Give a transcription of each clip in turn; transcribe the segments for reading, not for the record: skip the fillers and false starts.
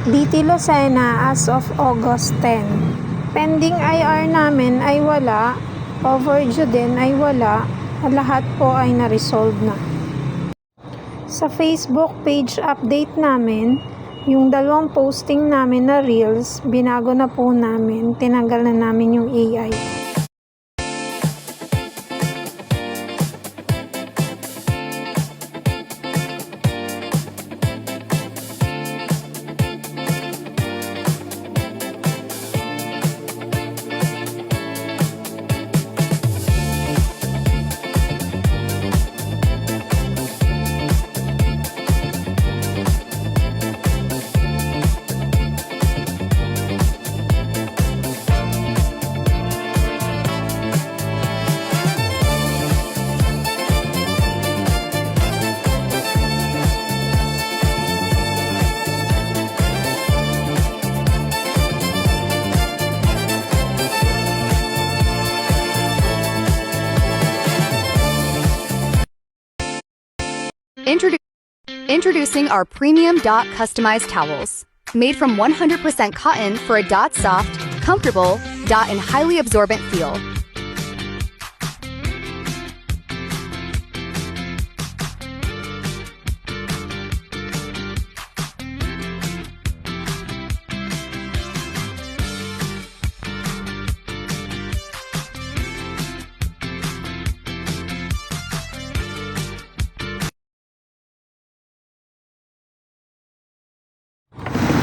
DT Lucena as of August 10. Pending IR namin ay wala, overdue din ay wala, lahat po ay na-resolve na. Sa Facebook page update namin, yung dalawang posting namin na reels, binago na po namin, tinanggal na namin yung AI. Introducing our premium Dot customized towels. Made from 100% cotton for a Dot soft, comfortable, Dot and highly absorbent feel.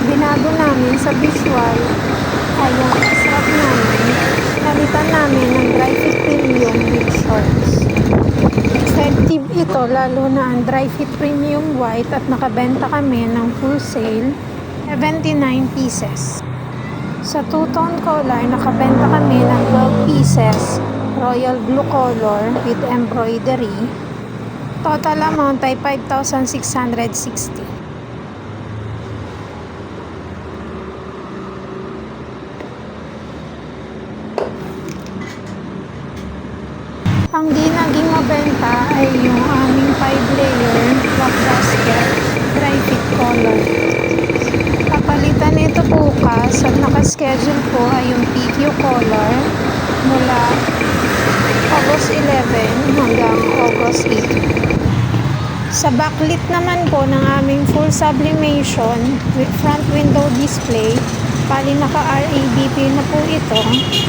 Binago namin sa visual ay yung strap namin, nalitan namin ng Dry Fit Premium with shorts. Effective ito lalo na ang Dry Fit Premium White at nakabenta kami ng full sale, 79 pieces. Sa two-tone color, nakabenta kami ng 12 pieces, royal blue color with embroidery. Total amount ay 5,660. Ang di naging mabenta ay yung aming 5-layer black basket dry fit color. Papalitan ito bukas at nakaschedule po ay yung PQ color mula August 11 hanggang August 8. Sa backlit naman po ng aming full sublimation with front window display, bali naka RABP na po ito.